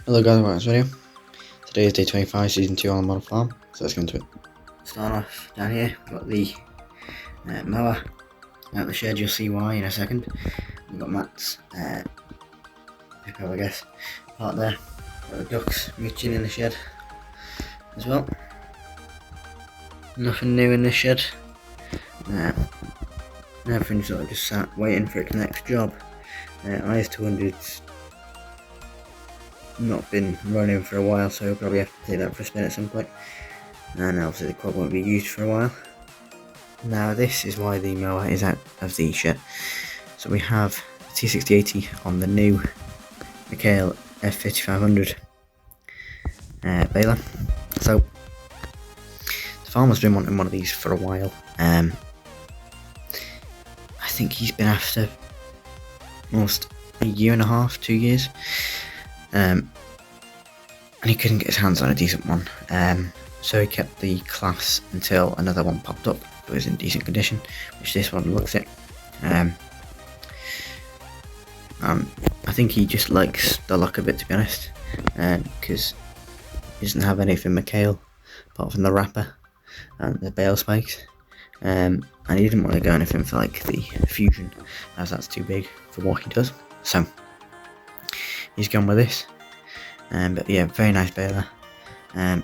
Hello guys, welcome to this video. Today is day 25, season 2 on the model farm, so let's get into it. Starting off down here, we've got the mower out the shed. You'll see why in a second. We've got Matt's pickup, I guess, part there. Got the ducks mooching in the shed as well. Nothing new in this shed. Everything's sort of just sat waiting for its next job. IS200's not been running for a while, so we'll probably have to take that for a spin at some point. And obviously the quad won't be used for a while. Now this is why the mower is out of the shed. So we have T6080 on the new McHale F5500 baler. So the farmer's been wanting one of these for a while. I think he's been after almost a year and a half, 2 years. And he couldn't get his hands on a decent one, so he kept the class until another one popped up that was in decent condition, which this one looks at. I think he just likes the look of it, to be honest, because he doesn't have anything McHale apart from the wrapper and the bale spikes, and he didn't want to go anything for like the Fusion, as that's too big for what he does, so he's gone with this. But yeah, very nice baler. And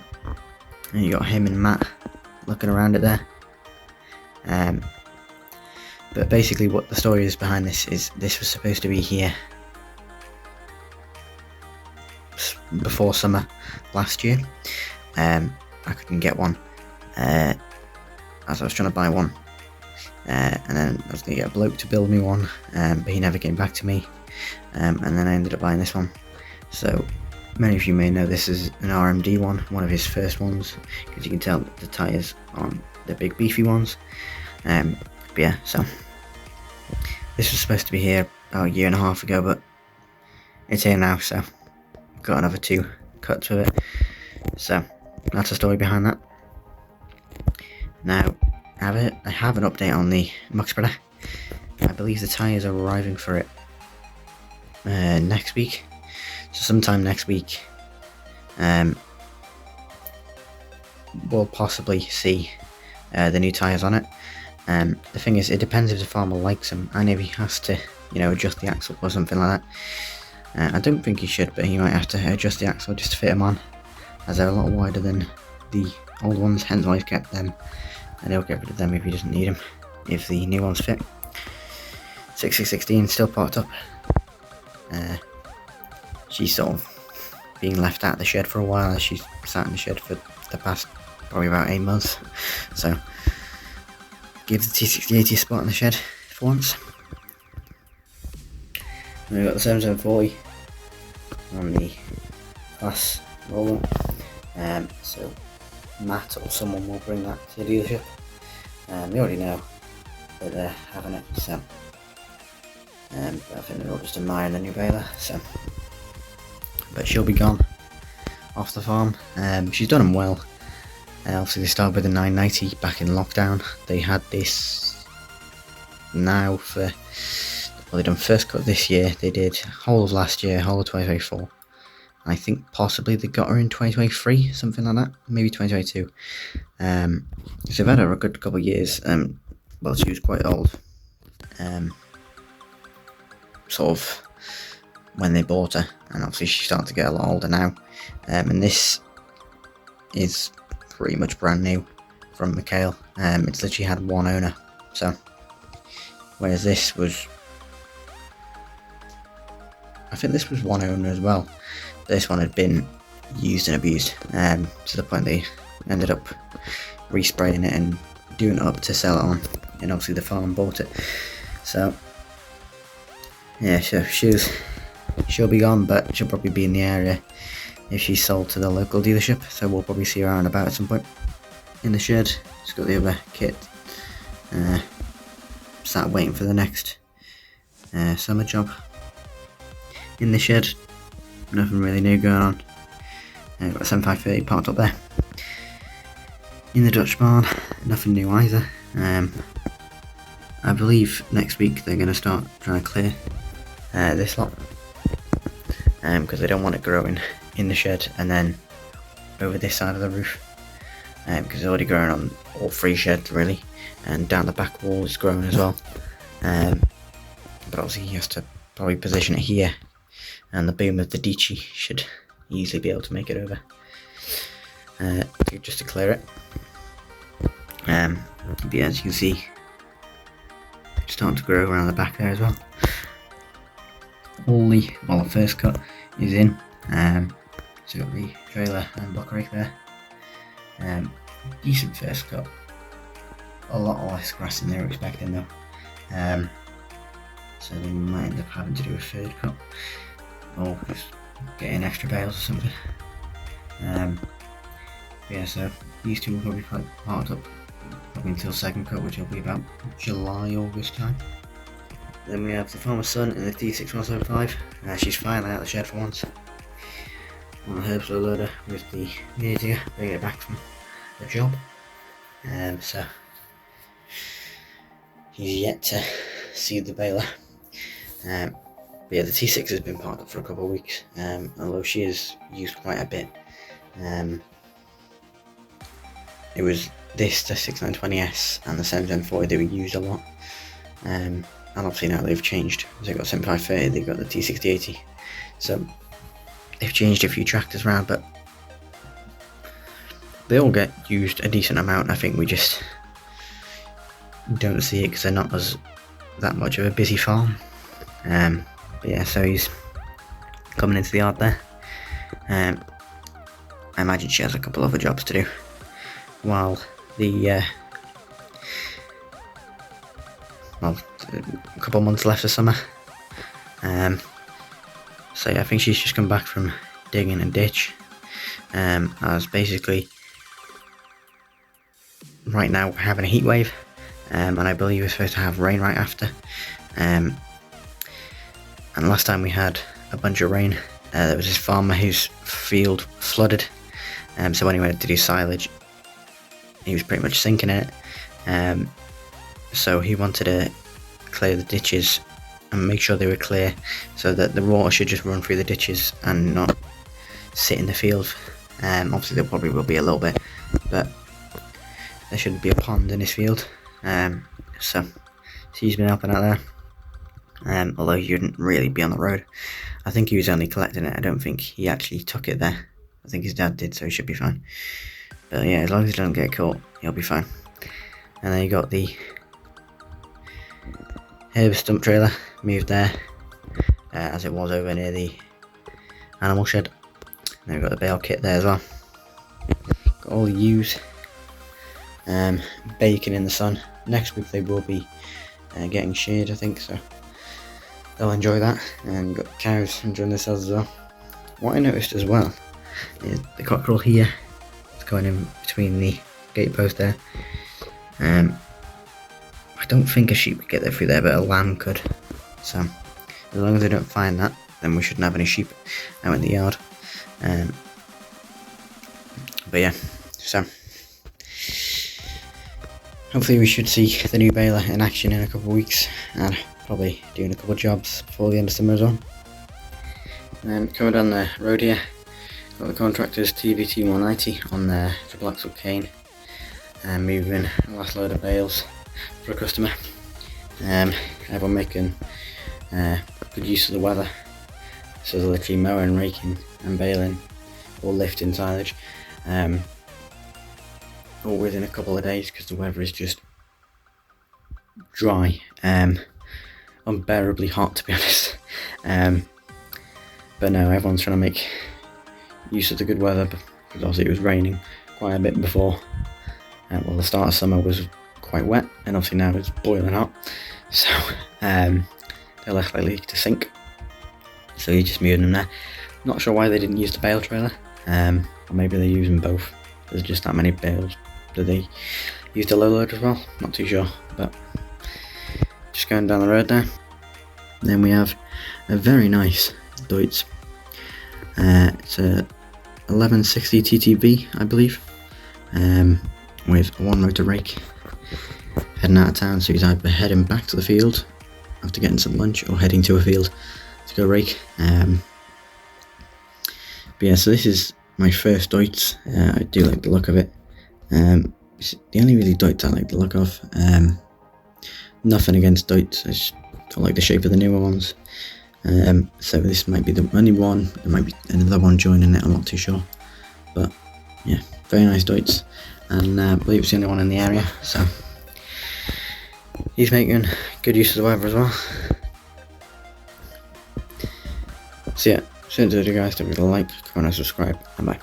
you got him and Matt looking around it there. But basically what the story is behind this is this was supposed to be here before summer last year. I couldn't get one as I was trying to buy one. And then I was going to get a bloke to build me one, but he never came back to me. And then I ended up buying this one. So many of you may know this is an RMD one of his first ones, because you can tell the tyres on the big beefy ones. But yeah, so this was supposed to be here about a year and a half ago, but it's here now, so got another 2 cuts with it. So that's the story behind that. Now I have an update on the muck spreader. I believe the tyres are arriving for it next week. So sometime next week, we'll possibly see the new tyres on it. The thing is, it depends if the farmer likes them, and if he has to, adjust the axle or something like that. I don't think he should, but he might have to adjust the axle just to fit them on, as they're a lot wider than the old ones, hence why he's kept them, and he'll get rid of them if he doesn't need them, if the new ones fit. 6616 still parked up. She's sort of being left out of the shed for a while, as she's sat in the shed for the past probably about 8 months. So give the T6080 a spot in the shed for once. And we've got the 7740 on the class roller. So Matt or someone will bring that to the dealership. We already know that they're having it, so but I think they're all just admiring the new baler. So. But she'll be gone off the farm. She's done them well. Obviously they started with the 990 back in lockdown. They had this now for, well, they done first cut this year, they did whole of last year, whole of 2024. I think possibly they got her in 2023, something like that, maybe 2022. So they've had her a good couple of years. Well, she was quite old. Sort of when they bought her, and obviously she's starting to get a lot older now. And this is pretty much brand new from McHale. It's literally had one owner, so whereas this was, I think this was one owner as well. This one had been used and abused, to the point they ended up respraying it and doing it up to sell it on, and obviously the farm bought it. So yeah, so she'll be gone, but she'll probably be in the area if she's sold to the local dealership, so we'll probably see her around about at some point. In the shed, just got the other kit, sat waiting for the next summer job. In the shed, nothing really new going on. Got a 7530 parked up there. In the Dutch barn, nothing new either. I believe next week they're going to start trying to clear this lot, because they don't want it growing in the shed and then over this side of the roof, because it's already growing on all 3 sheds really, and down the back wall it's growing as well. But obviously he has to probably position it here, and the boom of the Dici should easily be able to make it over, just to clear it. But yeah, as you can see, it's starting to grow around the back there as well. The first cut is in, so got the trailer and block rake there. Decent first cut, a lot less grass than they were expecting though, so they might end up having to do a third cut, or just getting extra bales or something. Yeah, so these two will probably be parked up probably until second cut, which will be about July, August time. Then we have the Farmer's Son in the D6175. She's finally out of the shed for once, on the herb slow loader with the mini digger, bringing it back from the job. So he's yet to see the baler. But yeah, the T6 has been parked up for a couple of weeks, although she is used quite a bit. It was the 6920S and the 7740 they were used a lot, and obviously now they've changed. They've got 7530, they've got the T6080, so they've changed a few tractors around, but they all get used a decent amount. I think we just don't see it because they're not that much of a busy farm. But yeah, so he's coming into the yard there. I imagine she has a couple other jobs to do while a couple months left of summer. So yeah, I think she's just come back from digging a ditch, as basically right now we're having a heat wave, and I believe we're supposed to have rain right after. And last time we had a bunch of rain, there was this farmer whose field flooded, so when he went to do silage he was pretty much sinking in it. So he wanted to clear the ditches and make sure they were clear, so that the water should just run through the ditches and not sit in the field. Obviously there probably will be a little bit, but there shouldn't be a pond in his field. So he's been helping out there, although he shouldn't really be on the road. I think he was only collecting it, I don't think he actually took it there. I think his dad did, so he should be fine. But yeah, as long as he doesn't get caught, he'll be fine. And then you got the herb stump trailer moved there, as it was over near the animal shed. Then we've got the bale kit there as well. Got all the ewes baking in the sun. Next week they will be getting sheared, I think, so they'll enjoy that. And you've got the cows enjoying themselves as well. What I noticed as well is the cockerel here, it's going in between the gate post there. I don't think a sheep could get there through there, but a lamb could. So as long as they don't find that, then we shouldn't have any sheep out in the yard. But yeah, so hopefully we should see the new baler in action in a couple of weeks, and probably doing a couple of jobs before the end of summer as well. Coming down the road here, got the contractor's TVT 190 on the triple axle cane, and moving the last load of bales for a customer. Everyone making good use of the weather, so they're literally mowing, raking and baling, or lifting silage, all within a couple of days, because the weather is just dry, unbearably hot, to be honest. But no, everyone's trying to make use of the good weather, because obviously it was raining quite a bit before. Well, the start of summer was quite wet, and obviously now it's boiling hot, so they're less likely to sink. So you're just moving them there. Not sure why they didn't use the bale trailer, or maybe they're using both. There's just that many bales. Do they use the low load as well? Not too sure, but just going down the road there. Then we have a very nice Deutz. It's a 1160 TTB, I believe, with a one motor rake. Heading out of town, so he's either heading back to the field after getting some lunch, or heading to a field to go rake. But yeah, so this is my first Deutz. I do like the look of it. It's the only really Deutz I like the look of. Nothing against Deutz, I just don't like the shape of the newer ones. So this might be the only one. There might be another one joining it, I'm not too sure. But yeah, very nice Deutz, and I believe it's the only one in the area, so he's making good use of the weather as well. So yeah, so to you guys, don't forget to like, comment and subscribe, and bye.